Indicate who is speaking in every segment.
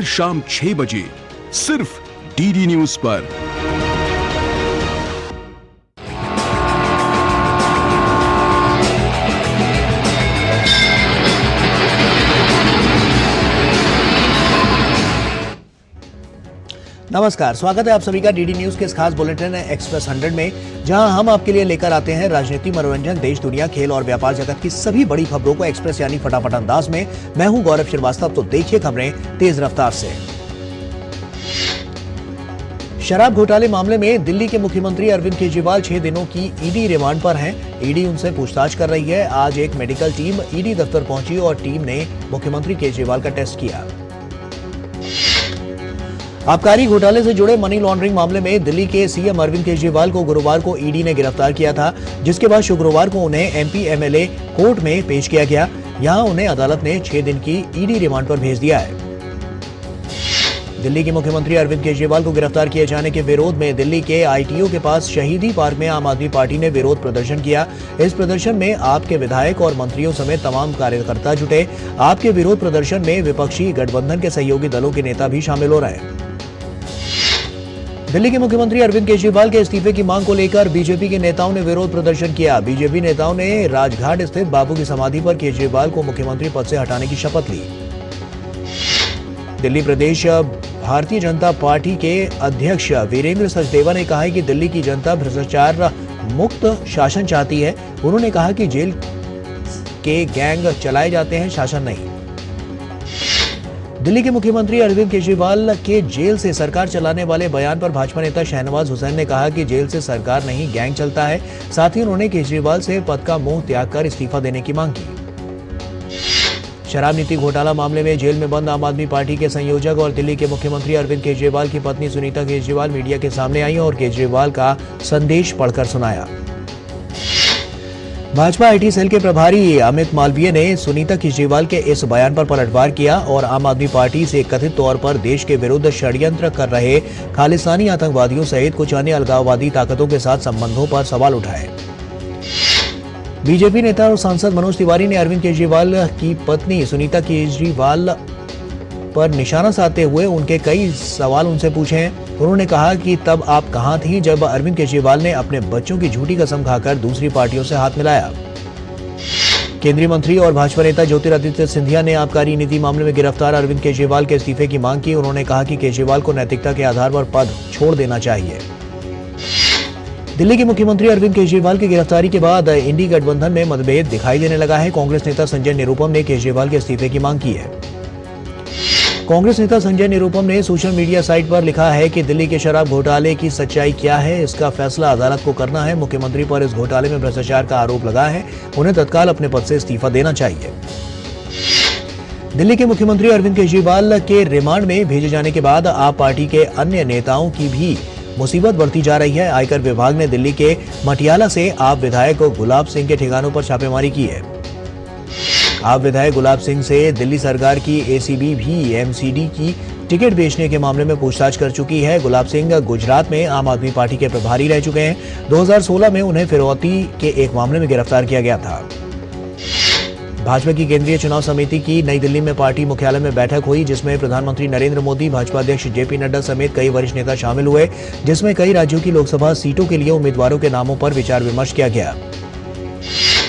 Speaker 1: शाम 6 बजे सिर्फ डीडी न्यूज पर।
Speaker 2: नमस्कार, स्वागत है आप सभी का डीडी न्यूज के इस खास बुलेटिन एक्सप्रेस 100 में, जहां हम आपके लिए लेकर आते हैं राजनीति, मनोरंजन, देश दुनिया, खेल और व्यापार जगत की सभी बड़ी खबरों को एक्सप्रेस यानी फटाफट अंदाज में। मैं हूं गौरव श्रीवास्तव। तो देखिए खबरें तेज रफ्तार से। शराब घोटाले मामले में दिल्ली के मुख्यमंत्री अरविंद केजरीवाल 6 दिनों की ईडी रिमांड पर हैं। ईडी उनसे पूछताछ कर रही है। आज एक मेडिकल टीम ईडी दफ्तर पहुंची और टीम ने मुख्यमंत्री केजरीवाल का टेस्ट किया। आबकारी घोटाले से जुड़े मनी लॉन्ड्रिंग मामले में दिल्ली के सीएम अरविंद केजरीवाल को गुरुवार को ईडी ने गिरफ्तार किया था, जिसके बाद शुक्रवार को उन्हें एमपी एमएलए कोर्ट में पेश किया गया। यहां उन्हें अदालत ने 6 दिन की ईडी रिमांड पर भेज दिया है। दिल्ली के मुख्यमंत्री अरविंद केजरीवाल को गिरफ्तार किए जाने के विरोध में दिल्ली के आईटीओ के पास शहीदी पार्क में आम आदमी पार्टी ने विरोध प्रदर्शन किया। इस प्रदर्शन में आप के विधायक और मंत्रियों समेत तमाम कार्यकर्ता जुटे। आपके विरोध प्रदर्शन में विपक्षी गठबंधन के सहयोगी दलों के नेता भी शामिल हो रहे हैं। दिल्ली के मुख्यमंत्री अरविंद केजरीवाल के इस्तीफे की मांग को लेकर बीजेपी के नेताओं ने विरोध प्रदर्शन किया। बीजेपी नेताओं ने राजघाट स्थित बापू की समाधि पर केजरीवाल को मुख्यमंत्री पद से हटाने की शपथ ली। दिल्ली प्रदेश भारतीय जनता पार्टी के अध्यक्ष वीरेंद्र सचदेवा ने कहा है कि दिल्ली की जनता भ्रष्टाचार मुक्त शासन चाहती है। उन्होंने कहा कि जेल के गैंग चलाए जाते हैं, शासन नहीं। दिल्ली के मुख्यमंत्री अरविंद केजरीवाल के जेल से सरकार चलाने वाले बयान पर भाजपा नेता शहनवाज हुसैन ने कहा कि जेल से सरकार नहीं, गैंग चलता है। साथ ही उन्होंने केजरीवाल से पद का मुंह त्याग कर इस्तीफा देने की मांग की। शराब नीति घोटाला मामले में जेल में बंद आम आदमी पार्टी के संयोजक और दिल्ली के मुख्यमंत्री अरविंद केजरीवाल की पत्नी सुनीता केजरीवाल मीडिया के सामने आई और केजरीवाल का संदेश पढ़कर सुनाया। भाजपा आईटी सेल के प्रभारी अमित मालवीय ने सुनीता केजरीवाल के इस बयान पर पलटवार किया और आम आदमी पार्टी से कथित तौर पर देश के विरुद्ध षड्यंत्र कर रहे खालिस्तानी आतंकवादियों सहित कुछ अन्य अलगाववादी ताकतों के साथ संबंधों पर सवाल उठाए। बीजेपी नेता और सांसद मनोज तिवारी ने अरविंद केजरीवाल की पत्नी सुनीता केजरीवाल पर निशाना साधते हुए उनके कई सवाल उनसे पूछे हैं। उन्होंने कहा कि तब आप कहां थी जब अरविंद केजरीवाल ने अपने बच्चों की झूठी कसम खाकर दूसरी पार्टियों से हाथ मिलाया। केंद्रीय मंत्री और भाजपा नेता ज्योतिरादित्य सिंधिया ने आबकारी नीति मामले में गिरफ्तार अरविंद केजरीवाल के इस्तीफे की मांग की। उन्होंने कहा कि केजरीवाल को नैतिकता के आधार पर पद छोड़ देना चाहिए। दिल्ली के मुख्यमंत्री अरविंद केजरीवाल की गिरफ्तारी के बाद इंडी गठबंधन में मतभेद दिखाई देने लगा है। कांग्रेस नेता संजय निरुपम ने केजरीवाल के इस्तीफे की मांग की है। कांग्रेस नेता संजय निरुपम ने सोशल मीडिया साइट पर लिखा है कि दिल्ली के शराब घोटाले की सच्चाई क्या है, इसका फैसला अदालत को करना है। मुख्यमंत्री पर इस घोटाले में भ्रष्टाचार का आरोप लगा है, उन्हें तत्काल अपने पद से इस्तीफा देना चाहिए। दिल्ली के मुख्यमंत्री अरविंद केजरीवाल के रिमांड में भेजे जाने के बाद आप पार्टी के अन्य नेताओं की भी मुसीबत बढ़ती जा रही है। आयकर विभाग ने दिल्ली के मटियाला से आप विधायक गुलाब सिंह के ठिकानों पर छापेमारी की है। आप विधायक गुलाब सिंह से दिल्ली सरकार की एसीबी भी एमसीडी की टिकट बेचने के मामले में पूछताछ कर चुकी है। गुलाब सिंह गुजरात में आम आदमी पार्टी के प्रभारी रह चुके हैं। 2016 में उन्हें फिरौती के एक मामले में गिरफ्तार किया गया था। भाजपा की केंद्रीय चुनाव समिति की नई दिल्ली में पार्टी मुख्यालय में बैठक हुई, जिसमें प्रधानमंत्री नरेंद्र मोदी, भाजपा अध्यक्ष जेपी नड्डा समेत कई वरिष्ठ नेता शामिल हुए, जिसमें कई राज्यों की लोकसभा सीटों के लिए उम्मीदवारों के नामों पर विचार विमर्श किया गया।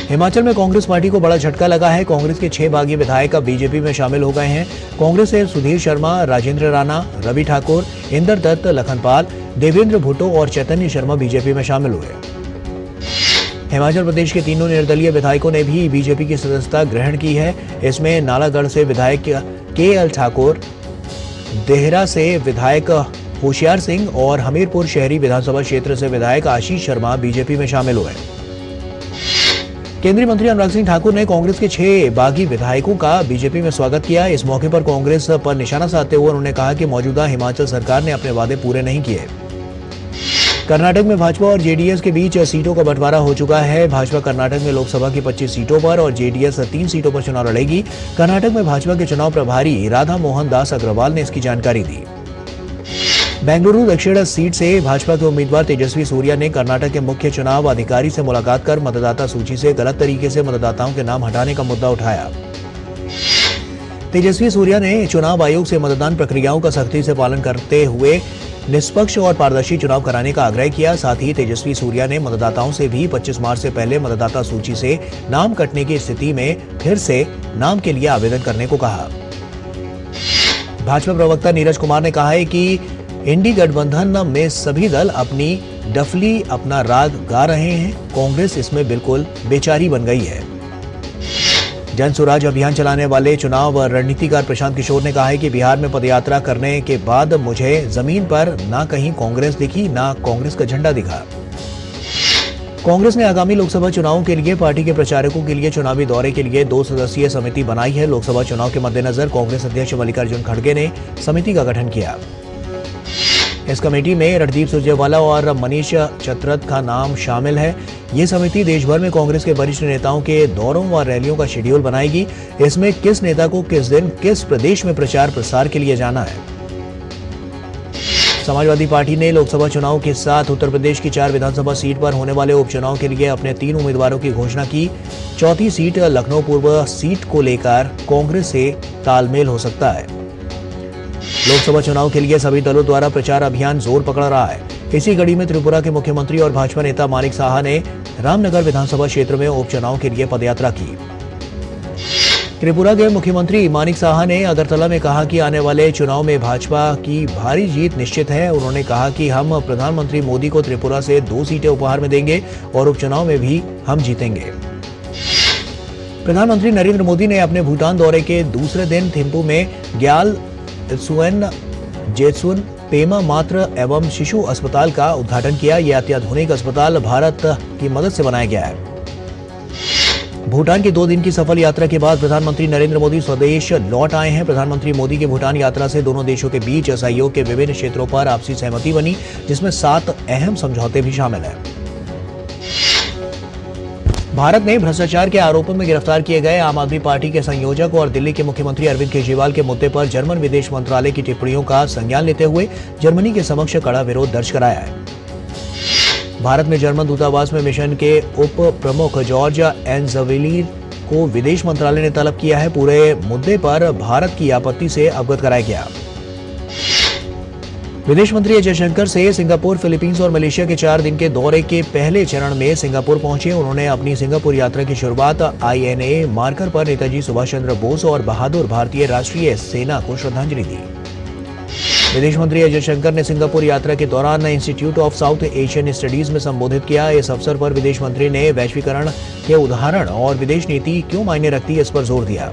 Speaker 2: हिमाचल में कांग्रेस पार्टी को बड़ा झटका लगा है। कांग्रेस के 6 बागी विधायक अब बीजेपी में शामिल हो गए हैं। कांग्रेस से सुधीर शर्मा, राजेंद्र राणा, रवि ठाकुर, इंदर दत्त, लखनपाल, देवेंद्र भुट्टो और चैतन्य शर्मा बीजेपी में शामिल हुए। हिमाचल प्रदेश के तीनों निर्दलीय विधायकों ने भी बीजेपी की सदस्यता ग्रहण की है। इसमें नालागढ़ से विधायक के.एल. ठाकुर, देहरा से विधायक होशियार सिंह और हमीरपुर शहरी विधानसभा क्षेत्र से विधायक आशीष शर्मा बीजेपी में शामिल हुए। केंद्रीय मंत्री अनुराग सिंह ठाकुर ने कांग्रेस के 6 बागी विधायकों का बीजेपी में स्वागत किया। इस मौके पर कांग्रेस पर निशाना साधते हुए उन्होंने कहा कि मौजूदा हिमाचल सरकार ने अपने वादे पूरे नहीं किए। कर्नाटक में भाजपा और जेडीएस के बीच सीटों का बंटवारा हो चुका है। भाजपा कर्नाटक में लोकसभा की 25 सीटों पर और जेडीएस 3 सीटों पर चुनाव लड़ेगी। कर्नाटक में भाजपा के चुनाव प्रभारी राधा मोहन दास अग्रवाल ने इसकी जानकारी दी। बेंगलुरु दक्षिण सीट से भाजपा के उम्मीदवार तेजस्वी सूर्या ने कर्नाटक के मुख्य चुनाव अधिकारी से मुलाकात कर मतदाता सूची से गलत तरीके से मतदाताओं के नाम हटाने का मुद्दा उठाया। तेजस्वी सूर्या ने चुनाव आयोग से मतदान प्रक्रियाओं का सख्ती से पालन करते हुए निष्पक्ष और पारदर्शी चुनाव कराने का आग्रह किया। साथ ही तेजस्वी सूर्या ने मतदाताओं से भी 25 मार्च से पहले मतदाता सूची से नाम कटने की स्थिति में फिर से नाम के लिए आवेदन करने को कहा। भाजपा प्रवक्ता नीरज कुमार ने कहा है कि इंडी गठबंधन में सभी दल अपनी डफली अपना राग गा रहे हैं, कांग्रेस इसमें बिल्कुल बेचारी बन गई है। जन स्वराज अभियान चलाने वाले चुनाव रणनीतिकार प्रशांत किशोर ने कहा है कि बिहार में पदयात्रा करने के बाद मुझे जमीन पर ना कहीं कांग्रेस दिखी, ना कांग्रेस का झंडा दिखा। कांग्रेस ने आगामी लोकसभा चुनावों के लिए पार्टी के प्रचारकों के लिए चुनावी दौरे के लिए 2 सदस्यीय समिति बनाई है। लोकसभा चुनाव के मद्देनजर कांग्रेस अध्यक्ष मल्लिकार्जुन खड़गे ने समिति का गठन किया। इस कमेटी में रणदीप सुरजेवाला और मनीष चतरथ का नाम शामिल है। ये समिति देश भर में कांग्रेस के वरिष्ठ नेताओं के दौरों व रैलियों का शेड्यूल बनाएगी। इसमें किस नेता को किस दिन किस प्रदेश में प्रचार प्रसार के लिए जाना है। समाजवादी पार्टी ने लोकसभा चुनाव के साथ उत्तर प्रदेश की 4 विधानसभा सीट पर होने वाले उपचुनाव के लिए अपने 3 उम्मीदवारों की घोषणा की। चौथी सीट लखनऊ पूर्व सीट को लेकर कांग्रेस से तालमेल हो सकता है। लोकसभा चुनाव के लिए सभी दलों द्वारा प्रचार अभियान जोर पकड़ रहा है। इसी कड़ी में त्रिपुरा के मुख्यमंत्री और भाजपा नेता मानिक साहा ने रामनगर विधानसभा क्षेत्र में उपचुनाव के लिए पदयात्रा की। त्रिपुरा के मुख्यमंत्री मानिक साहा ने अगरतला में कहा कि आने वाले चुनाव में भाजपा की भारी जीत निश्चित है। उन्होंने कहा कि हम प्रधानमंत्री मोदी को त्रिपुरा से 2 सीटें उपहार में देंगे और उपचुनाव में भी हम जीतेंगे। प्रधानमंत्री नरेंद्र मोदी ने अपने भूटान दौरे के दूसरे दिन थिम्पू में ग्याल सुएन जेसुन पेमा मातृ एवं शिशु अस्पताल का उद्घाटन किया। यह अत्याधुनिक अस्पताल भारत की मदद से बनाया गया है। भूटान की 2 दिन की सफल यात्रा के बाद प्रधानमंत्री नरेंद्र मोदी स्वदेश लौट आए हैं। प्रधानमंत्री मोदी की भूटान यात्रा से दोनों देशों के बीच सहयोग के विभिन्न क्षेत्रों पर आपसी सहमति बनी, जिसमें 7 अहम समझौते भी शामिल हैं। भारत ने भ्रष्टाचार के आरोपों में गिरफ्तार किए गए आम आदमी पार्टी के संयोजक और दिल्ली के मुख्यमंत्री अरविंद केजरीवाल के मुद्दे पर जर्मन विदेश मंत्रालय की टिप्पणियों का संज्ञान लेते हुए जर्मनी के समक्ष कड़ा विरोध दर्ज कराया है। भारत में जर्मन दूतावास में मिशन के उप प्रमुख जॉर्ज एनजविली को विदेश मंत्रालय ने तलब किया है। पूरे मुद्दे पर भारत की आपत्ति से अवगत कराया गया। विदेश मंत्री एस जयशंकर से सिंगापुर, फिलीपींस और मलेशिया के 4 दिन के दौरे के पहले चरण में सिंगापुर पहुंचे। उन्होंने अपनी सिंगापुर यात्रा की शुरुआत INA मार्कर पर नेताजी सुभाष चंद्र बोस और बहादुर भारतीय राष्ट्रीय सेना को श्रद्धांजलि दी। विदेश मंत्री एस जयशंकर ने सिंगापुर यात्रा के दौरान institute of south Asian studies में संबोधित किया। इस अवसर पर विदेश मंत्री ने वैश्वीकरण के उदाहरण और विदेश नीति क्यों मायने रखती है, इस पर जोर दिया।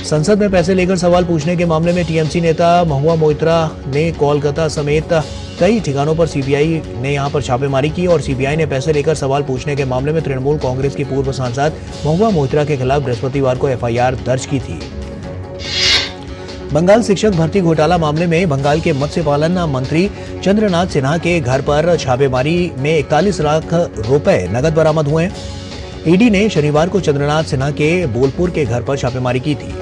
Speaker 2: संसद में पैसे लेकर सवाल पूछने के मामले में टीएमसी नेता महुआ मोइत्रा ने कोलकाता समेत कई ठिकानों पर सीबीआई ने यहां पर छापेमारी की और सीबीआई ने पैसे लेकर सवाल पूछने के मामले में तृणमूल कांग्रेस की पूर्व सांसद महुआ मोइत्रा के खिलाफ बृहस्पतिवार को FIR दर्ज की थी। बंगाल शिक्षक भर्ती घोटाला मामले में बंगाल के मत्स्य पालन मंत्री चंद्रनाथ सिन्हा के घर पर छापेमारी में 41 लाख रुपए नकद बरामद हुए। ईडी ने शनिवार को चंद्रनाथ सिन्हा के बोलपुर के घर पर छापेमारी की थी।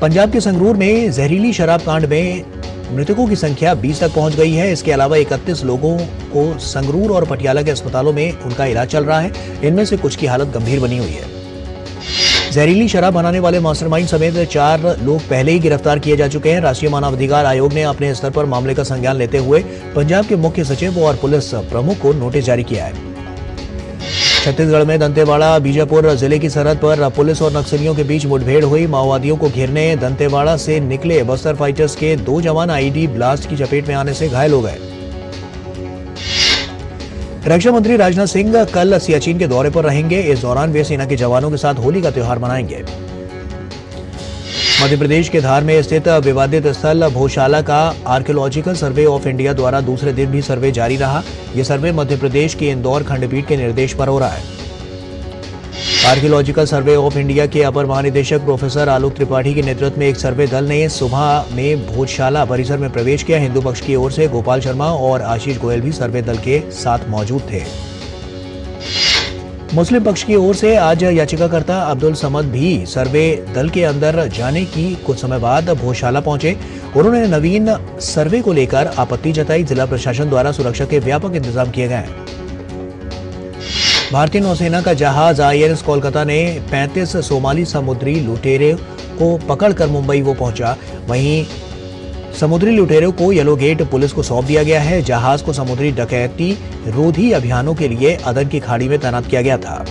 Speaker 2: पंजाब के संगरूर में जहरीली शराब कांड में मृतकों की संख्या 20 तक पहुंच गई है। इसके अलावा 31 लोगों को संगरूर और पटियाला के अस्पतालों में उनका इलाज चल रहा है। इनमें से कुछ की हालत गंभीर बनी हुई है। जहरीली शराब बनाने वाले मास्टरमाइंड समेत 4 लोग पहले ही गिरफ्तार किए जा चुके हैं। राष्ट्रीय मानवाधिकार आयोग ने अपने स्तर पर मामले का संज्ञान लेते हुए पंजाब के मुख्य सचिव और पुलिस प्रमुख को नोटिस जारी किया है। छत्तीसगढ़ में दंतेवाड़ा बीजापुर जिले की सरहद पर पुलिस और नक्सलियों के बीच मुठभेड़ हुई। माओवादियों को घेरने दंतेवाड़ा से निकले बस्तर फाइटर्स के 2 जवान IED ब्लास्ट की चपेट में आने से घायल हो गए। रक्षा मंत्री राजनाथ सिंह कल सियाचिन के दौरे पर रहेंगे। इस दौरान वे सेना के जवानों के साथ होली का त्योहार मनाएंगे। मध्य प्रदेश के धार में स्थित विवादित स्थल भोशाला का आर्कियोलॉजिकल सर्वे ऑफ इंडिया द्वारा दूसरे दिन भी सर्वे जारी रहा। यह सर्वे मध्य प्रदेश के इंदौर खंडपीठ के निर्देश पर हो रहा है। आर्कियोलॉजिकल सर्वे ऑफ इंडिया के अपर महानिदेशक प्रोफेसर आलोक त्रिपाठी के नेतृत्व में एक सर्वे दल ने सुबह में भोजशाला परिसर में प्रवेश किया। हिंदू पक्ष की ओर से गोपाल शर्मा और आशीष गोयल भी सर्वे दल के साथ मौजूद थे। मुस्लिम पक्ष की ओर से आज याचिकाकर्ता अब्दुल समद भी सर्वे दल के अंदर जाने की कुछ समय बाद भोजशाला पहुंचे। उन्होंने नवीन सर्वे को लेकर आपत्ति जताई। जिला प्रशासन द्वारा सुरक्षा के व्यापक इंतजाम किए गए हैं। भारतीय नौसेना का जहाज INS कोलकाता ने 35 सोमाली समुद्री लुटेरे को पकड़कर मुंबई वो पहुंचा। वहीं समुद्री लुटेरों को येलो गेट पुलिस को सौंप दिया गया है। जहाज को समुद्री डकैती रोधी अभियानों के लिए अदन की खाड़ी में तैनात किया गया था।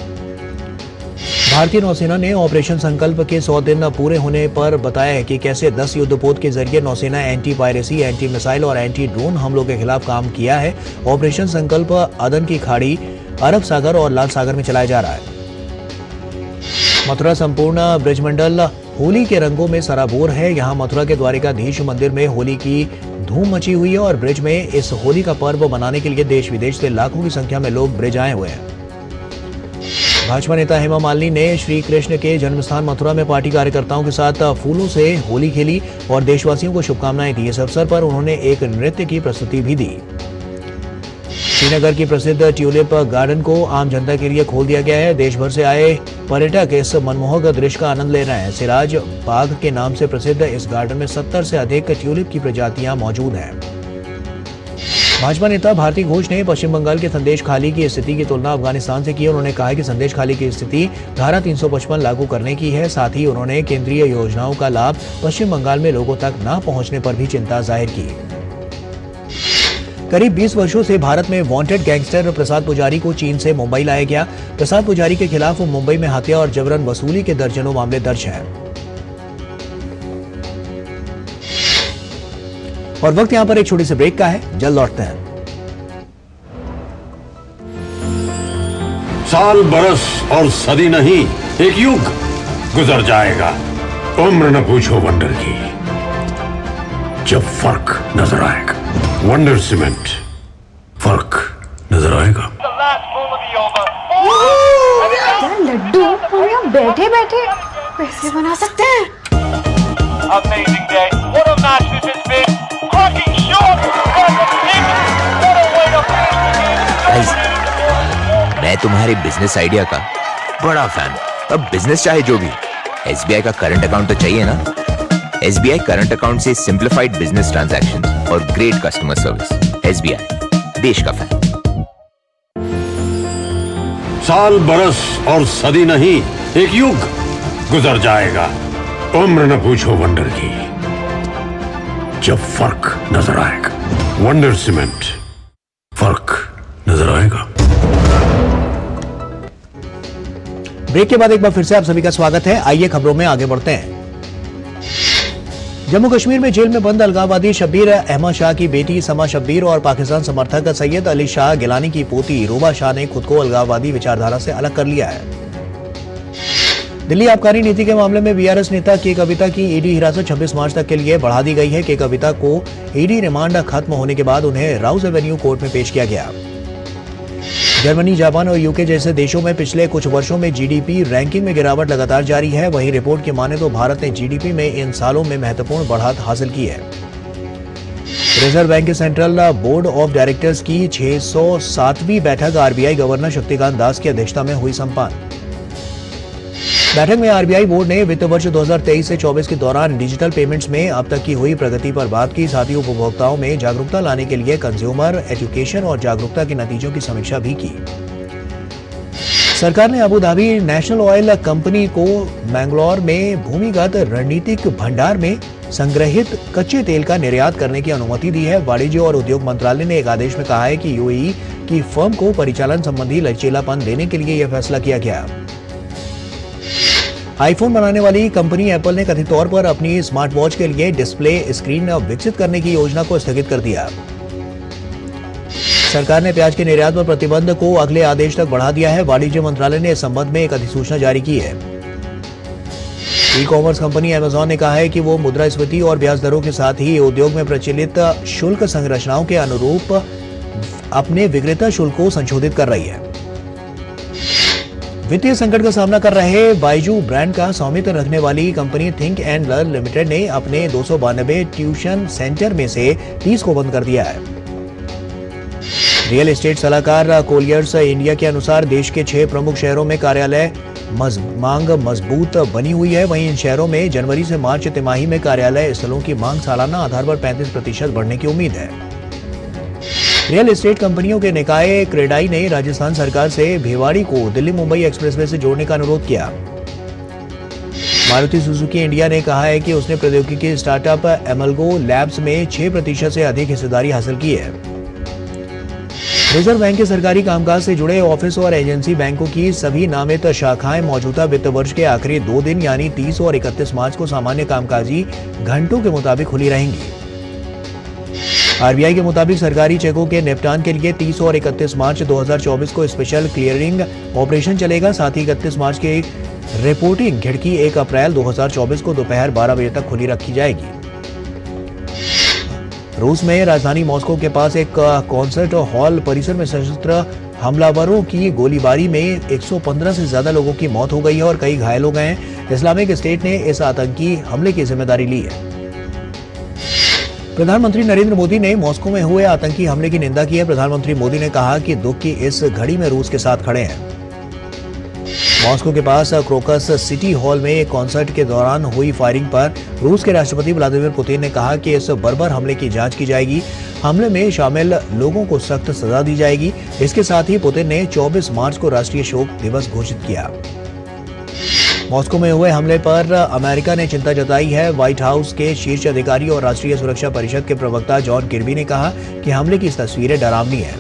Speaker 2: भारतीय नौसेना ने ऑपरेशन संकल्प के 100 दिन पूरे होने पर बताया है कि कैसे 10 युद्धपोत के जरिए नौसेना एंटी पायरेसी, एंटी मिसाइल और एंटी ड्रोन हमलों के खिलाफ काम किया है। ऑपरेशन संकल्प अदन की खाड़ी, अरब सागर और लाल सागर में चलाया जा रहा है। मथुरा संपूर्ण ब्रजमंडल होली के रंगों में सराबोर है। यहाँ मथुरा के द्वारिकाधीश मंदिर में होली की धूम मची हुई है और ब्रिज में इस होली का पर्व मनाने के लिए देश विदेश से लाखों की संख्या में लोग ब्रिज आए हुए हैं। भाजपा नेता हेमा मालिनी ने श्री कृष्ण के जन्मस्थान मथुरा में पार्टी कार्यकर्ताओं के साथ फूलों से होली खेली और देशवासियों को शुभकामनाएं दी। इस अवसर पर उन्होंने एक नृत्य की प्रस्तुति भी दी। श्रीनगर की प्रसिद्ध ट्यूलिप गार्डन को आम जनता के लिए खोल दिया गया है। देश भर से आए पर्यटक इस मनमोहक दृश्य का आनंद ले रहे हैं। सिराज बाग के नाम से प्रसिद्ध इस गार्डन में 70 से अधिक ट्यूलिप की प्रजातियां मौजूद हैं। भाजपा नेता भारती घोष ने पश्चिम बंगाल के संदेश खाली की स्थिति की तुलना अफगानिस्तान से की। उन्होंने कहा कि संदेश खाली की स्थिति धारा 355 लागू करने की है। साथ ही उन्होंने केंद्रीय योजनाओं का लाभ पश्चिम बंगाल में लोगों तक न पहुंचने पर भी चिंता जाहिर की। करीब 20 वर्षों से भारत में वांटेड गैंगस्टर प्रसाद पुजारी को चीन से मुंबई लाया गया। प्रसाद पुजारी के खिलाफ मुंबई में हत्या और जबरन वसूली के दर्जनों मामले दर्ज हैं। और वक्त यहां पर एक छोटी सी ब्रेक का है, जल्द लौटते हैं।
Speaker 3: साल, बरस और सदी नहीं, एक युग गुजर जाएगा। उम्र न पूछो वंडर की, जब फर्क नजर आएगा। वंडर सीमेंट, फर्क नजर आएगा।
Speaker 4: क्या लड्डू, हम यहाँ बैठे बैठे पैसे बना सकते हैं।
Speaker 5: Amazing day. What a match this has been. Cracking shot. What a way to finish the game.
Speaker 6: मैं तुम्हारे बिजनेस आइडिया का बड़ा फैन हूं। अब बिजनेस चाहे जो भी, SBI का करंट अकाउंट तो चाहिए ना। SBI करंट अकाउंट से सिंप्लीफाइड बिजनेस ट्रांजैक्शंस और ग्रेट कस्टमर सर्विस। SBI, देश का फैन।
Speaker 3: साल, बरस और सदी नहीं, एक युग गुजर जाएगा। उम्र न पूछो वंडर की, जब फर्क नजर आएगा। वंडर सीमेंट, फर्क नजर आएगा।
Speaker 2: ब्रेक के बाद एक बार फिर से आप सभी का स्वागत है। आइए खबरों में आगे बढ़ते हैं। जम्मू कश्मीर में जेल में बंद अलगाववादी शब्बीर अहमद शाह की बेटी समा शब्बीर और पाकिस्तान समर्थक सैयद अली शाह गिलानी की पोती रूबा शाह ने खुद को अलगाववादी विचारधारा से अलग कर लिया है। दिल्ली आबकारी नीति के मामले में बीआरएस नेता के कविता की ईडी हिरासत 26 मार्च तक के लिए बढ़ा दी गई है। के कविता को ईडी रिमांड खत्म होने के बाद उन्हें राउज एवेन्यू कोर्ट में पेश किया गया। जर्मनी, जापान और यूके जैसे देशों में पिछले कुछ वर्षों में जीडीपी रैंकिंग में गिरावट लगातार जारी है। वहीं रिपोर्ट की माने तो भारत ने जीडीपी में इन सालों में महत्वपूर्ण बढ़त हासिल की है। रिजर्व बैंक के सेंट्रल बोर्ड ऑफ डायरेक्टर्स की 607वीं बैठक आरबीआई गवर्नर शक्तिकांत दास की अध्यक्षता में हुई संपन्न। बैठक में आरबीआई बोर्ड ने वित्त वर्ष 2023 से 24 के दौरान डिजिटल पेमेंट्स में अब तक की हुई प्रगति पर बात की। साथ ही उपभोक्ताओं में जागरूकता लाने के लिए कंज्यूमर एजुकेशन और जागरूकता के नतीजों की समीक्षा भी की। सरकार ने Abu Dhabi national oil company को मैंगलोर में भूमिगत रणनीतिक भंडार में संग्रहित कच्चे तेल का निर्यात करने की अनुमति दी है। वाणिज्य और उद्योग मंत्रालय ने एक आदेश में कहा है कि यूएई की फर्म को परिचालन संबंधी लचीलापन देने के लिए यह फैसला किया गया। आईफोन बनाने वाली कंपनी एप्पल ने कथित तौर पर अपनी स्मार्ट वॉच के लिए डिस्प्ले स्क्रीन विकसित करने की योजना को स्थगित कर दिया। सरकार ने प्याज के निर्यात पर प्रतिबंध को अगले आदेश तक बढ़ा दिया है। वाणिज्य मंत्रालय ने इस संबंध में एक अधिसूचना जारी की है। ई कॉमर्स कंपनी अमेजॉन ने कहा है कि वो मुद्रास्फीति और ब्याज दरों के साथ ही उद्योग में प्रचलित शुल्क संरचनाओं के अनुरूप अपने विक्रेता शुल्क को संशोधित कर रही है। वित्तीय संकट का सामना कर रहे बाइजू ब्रांड का स्वामित्व रखने वाली company think and learn limited ने अपने 292 ट्यूशन सेंटर में से 30 को बंद कर दिया है। रियल एस्टेट सलाहकार कोलियर्स इंडिया के अनुसार देश के 6 प्रमुख शहरों में कार्यालय मांग मजबूत बनी हुई है। वहीं इन शहरों में जनवरी से मार्च तिमाही में कार्यालय स्थलों की मांग सालाना आधार पर 35% बढ़ने की उम्मीद है। रियल एस्टेट कंपनियों के निकाय क्रेडाई ने राजस्थान सरकार से भिवाड़ी को दिल्ली मुंबई एक्सप्रेसवे से जोड़ने का अनुरोध किया। मारुति सुजुकी इंडिया ने कहा है कि उसने प्रौद्योगिकी स्टार्टअप एमलगो लैब्स में 6% से अधिक हिस्सेदारी हासिल की है। रिजर्व बैंक के सरकारी कामकाज से जुड़े ऑफिस और एजेंसी बैंकों की सभी नामित शाखाएं मौजूदा वित्त वर्ष के आखिरी 2 दिन यानी 30 और 31 मार्च को सामान्य कामकाजी घंटों के मुताबिक खुली रहेंगी। आरबीआई के मुताबिक सरकारी चेकों के निपटान के लिए 30 और 31 मार्च 2024 को स्पेशल क्लियरिंग ऑपरेशन चलेगा। साथ ही 31 मार्च की एक रिपोर्टिंग खिड़की 1 अप्रैल 2024 को दोपहर 12 बजे तक खुली रखी जाएगी। रूस में राजधानी मॉस्को के पास एक कॉन्सर्ट हॉल परिसर में सशस्त्र हमलावरों की गोलीबारी में 115 से ज्यादा लोगों की मौत हो गई है और कई घायल हो गए हैं। इस्लामिक स्टेट ने इस आतंकी हमले की जिम्मेदारी ली है। प्रधानमंत्री नरेंद्र मोदी ने मॉस्को में हुए आतंकी हमले की निंदा की है। प्रधानमंत्री मोदी ने कहा कि दुख की इस घड़ी में रूस के साथ खड़े हैं। मॉस्को के पास क्रोकस सिटी हॉल में एक कॉन्सर्ट के दौरान हुई फायरिंग पर रूस के राष्ट्रपति व्लादिमीर पुतिन ने कहा कि इस बर्बर हमले की जांच की जाएगी। हमले में शामिल लोगों को सख्त सजा दी जाएगी। इसके साथ ही पुतिन ने 24 मार्च को राष्ट्रीय शोक दिवस घोषित किया। मॉस्को में हुए हमले पर अमेरिका ने चिंता जताई है। व्हाइट हाउस के शीर्ष अधिकारी और राष्ट्रीय सुरक्षा परिषद के प्रवक्ता जॉन किर्बी ने कहा कि हमले की तस्वीरें डरावनी हैं।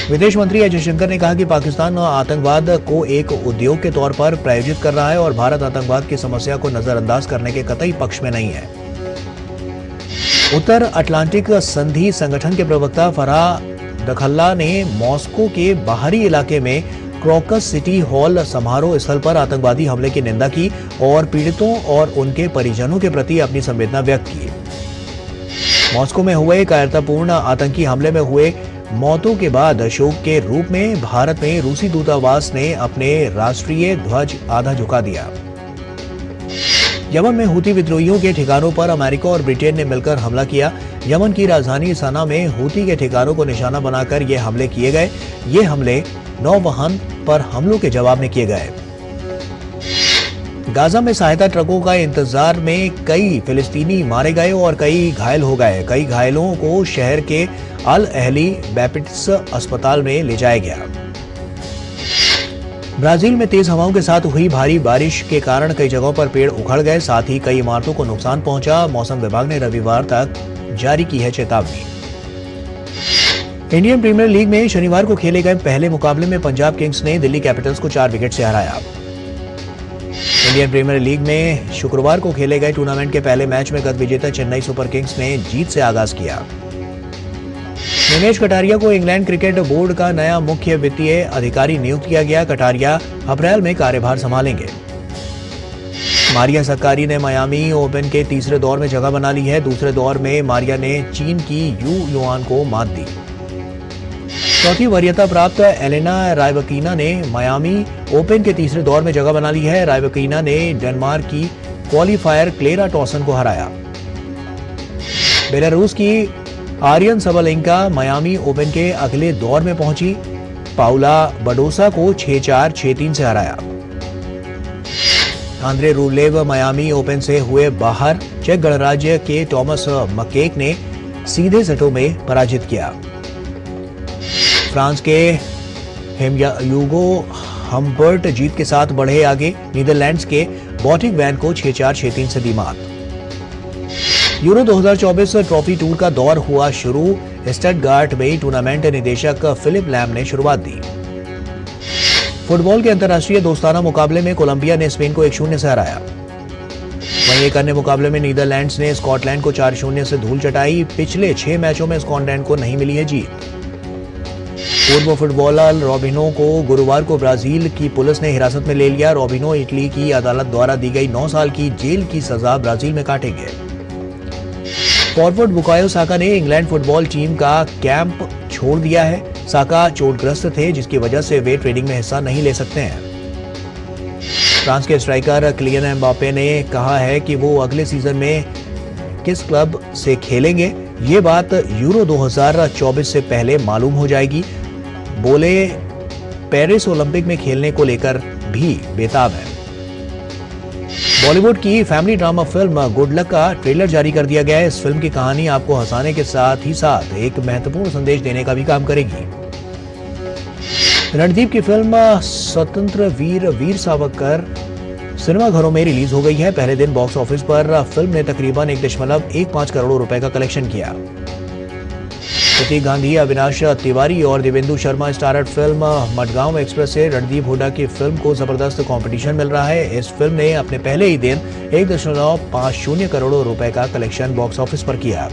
Speaker 2: विदेश मंत्री एस जयशंकर ने कहा कि पाकिस्तान आतंकवाद को एक उद्योग के तौर पर प्रायोजित कर रहा है और भारत आतंकवाद की समस्या को नजरअंदाज करने के कतई पक्ष में नहीं है। उत्तर अटलांटिक संधि संगठन के प्रवक्ता फराह दखल्ला ने मॉस्को के बाहरी इलाके में क्रोकस सिटी हॉल समारोह स्थल पर आतंकवादी हमले की निंदा की और पीड़ितों और उनके परिजनों के प्रति अपनी संवेदना व्यक्त की। मॉस्को में हुए कायरतापूर्ण आतंकी हमले में हुए मौतों के बाद शोक के रूप में भारत में रूसी दूतावास ने अपने राष्ट्रीय ध्वज आधा झुका दिया। यमन में हुती विद्रोहियों के ठिकानों पर अमेरिका और ब्रिटेन ने मिलकर हमला किया। यमन की राजधानी सना में हुती के ठिकानों को निशाना बनाकर ये हमले किए गए। ये हमले नौवहन पर हमलों के जवाब में किए गए। गाजा में सहायता ट्रकों का इंतजार में कई फिलिस्तीनी मारे गए और कई घायल हो गए। कई घायलों को शहर के अल अहली बैप्टिस्ट अस्पताल में ले जाया गया। ब्राजील में तेज हवाओं के साथ हुई भारी बारिश के कारण कई जगहों पर पेड़ उखड़ गए। साथ ही कई इमारतों को नुकसान पहुंचा। मौसम विभाग ने रविवार तक जारी की है चेतावनी। इंडियन प्रीमियर लीग में शनिवार को खेले गए पहले मुकाबले में पंजाब किंग्स ने दिल्ली कैपिटल्स को 4 विकेट से हराया। इंडियन प्रीमियर लीग में शुक्रवार को खेले गए टूर्नामेंट के पहले मैच में गत विजेता चेन्नई सुपर किंग्स ने जीत से आगाज किया। निमेश कटारिया को इंग्लैंड क्रिकेट बोर्ड का नया मुख्य वित्तीय अधिकारी नियुक्त किया गया। कटारिया अप्रैल में कार्यभार संभालेंगे। मारिया सक्कारी ने मियामी ओपन के तीसरे दौर में जगह बना ली है। दूसरे दौर में मारिया ने चीन की यू युआन को मात दी। चौथी वरीयता प्राप्त एलेना रायबकीना ने मियामी ओपन के तीसरे दौर में जगह बना ली है। रायबकीना ने डेनमार्क की क्वालिफायर क्लेरा टॉसन को हराया। बेलारूस की आर्यन सबलेंका मियामी ओपन के अगले दौर में पहुंची। पाउला बडोसा को 6-4, 6-3 से हराया। आंद्रे रूलेव मियामी ओपन से हुए बाहर। चेक गणराज्य के टॉमस मकेक ने सीधे सेटों में पराजित किया। फ्रांस के ह्यूगो हम्बर्ट जीत के साथ बढ़े आगे। नीदरलैंड्स के बॉटिक वैन को 6-4, 6-3 से दी मात। यूरो 2024 ट्रॉफी टूर का दौर हुआ शुरू। स्टटगार्ट में टूर्नामेंट निदेशक फिलिप लैम ने शुरुआत दी। फुटबॉल के अंतर्राष्ट्रीय दोस्ताना मुकाबले में कोलंबिया ने स्पेन को 1-0 से हराया। वहीं एक अन्य मुकाबले में नीदरलैंड्स ने स्कॉटलैंड को 4-0 से धूल चटाई। पिछले 6 मैचों में स्कॉटलैंड को नहीं मिली है जीत। पूर्व फुटबॉलर रॉबिनो को गुरुवार को ब्राजील की पुलिस ने हिरासत में ले लिया। रॉबिनो इटली की अदालत द्वारा दी गई 9 साल की जेल की सजा ब्राजील में काटेंगे। फॉरवर्ड बुकायो साका ने इंग्लैंड फुटबॉल टीम का कैंप छोड़ दिया है। साका चोटग्रस्त थे जिसकी वजह से वे ट्रेनिंग में हिस्सा नहीं ले सकते हैं। फ्रांस के स्ट्राइकर किलियन एम्बापे ने कहा है कि वो अगले सीजन में किस क्लब से खेलेंगे ये बात यूरो 2024 से पहले मालूम हो जाएगी। बोले पेरिस ओलंपिक में खेलने को लेकर भी बेताब है। बॉलीवुड की family drama film good luck का ट्रेलर जारी कर दिया गया है। इस फिल्म की कहानी आपको हंसाने के साथ ही साथ एक महत्वपूर्ण संदेश देने का भी काम करेगी। रणदीप की फिल्म स्वतंत्र वीर सावरकर सिनेमाघरों में रिलीज हो गई है। पहले दिन बॉक्स ऑफिस पर फिल्म ने तकरीबन 1.15 करोड़ रुपए का कलेक्शन किया। प्रतीक गांधी, अविनाश तिवारी और Devendu Sharma starrer film Madgaon express से रणदीप हुड्डा की फिल्म को जबरदस्त कंपटीशन मिल रहा है। इस फिल्म ने अपने पहले ही दिन 1.50 करोड़ रुपए का कलेक्शन बॉक्स ऑफिस पर किया।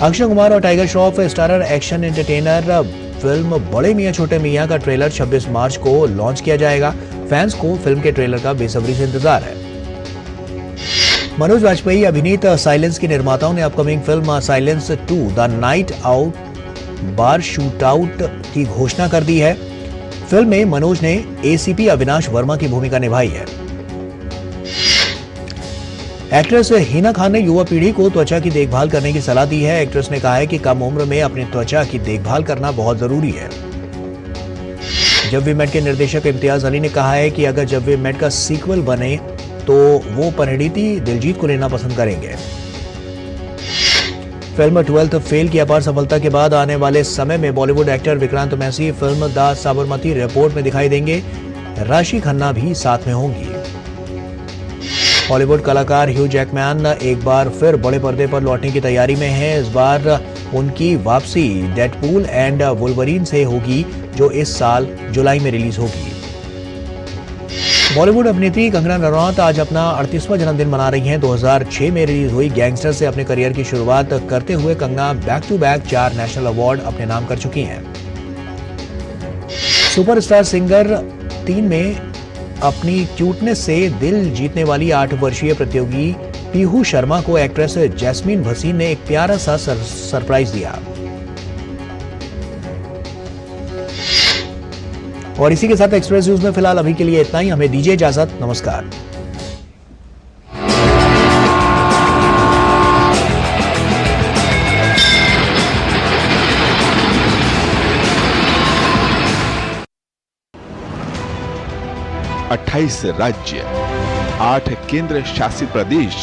Speaker 2: अक्षय कुमार और tiger Shroff starrer action entertainer film बड़े मियां छोटे मियां का ट्रेलर 26 मार्च को लॉन्च किया जाएगा। फैंस को फिल्म के ट्रेलर का बेसब्री से इंतजार है। मनोज वाजपेयी अभिनीत साइलेंस के निर्माताओं ने upcoming film silence 2 the night out bar shootout की घोषणा कर दी है। फिल्म में मनोज ने एसीपी अविनाश वर्मा की भूमिका निभाई है। एक्ट्रेस हिना खान ने युवा पीढ़ी को त्वचा की देखभाल करने की सलाह दी है। एक्ट्रेस ने कहा है कि कम उम्र में अपनी त्वचा की देखभाल करना बहुत जरूरी है। जब वी मेट के निर्देशक इम्तियाज अली ने कहा है कि अगर जब वी मेट का सीक्वल बने तो वो परिणीति दिलजीत को लेना पसंद करेंगे। फिल्म 12th फेल की अपार सफलता के बाद आने वाले समय में Bollywood actor Vikrant Massey film the Sabarmati report में दिखाई देंगे। राशि खन्ना भी साथ में होंगी। हॉलीवुड कलाकार ह्यू जैकमैन एक बार फिर बड़े पर्दे पर लौटने की तैयारी में हैं। इस बार उनकी वापसी डेडपूल एंड वुल्वरीन से होगी, जो इस साल जुलाई में रिलीज होगी। बॉलीवुड अभिनेत्री कंगना रनौत आज अपना 38वां जन्मदिन मना रही हैं। 2006 में रिलीज हुई गैंगस्टर से अपने करियर की शुरुआत करते हुए Kangana back to back 4 national award अपने नाम कर चुकी हैं। सुपरस्टार सिंगर 3 में अपनी क्यूटनेस से दिल जीतने वाली 8 वर्षीय प्रतियोगी पीहू शर्मा को एक्ट्रेस जैस्मीन भसीन ने एक प्यारा सा सरप्राइज दिया। और इसी के साथ एक्सप्रेस न्यूज में फिलहाल अभी के लिए इतना ही। हमें दीजिए इजाजत। नमस्कार।
Speaker 1: अट्ठाईस राज्य, 8 केंद्र शासित प्रदेश,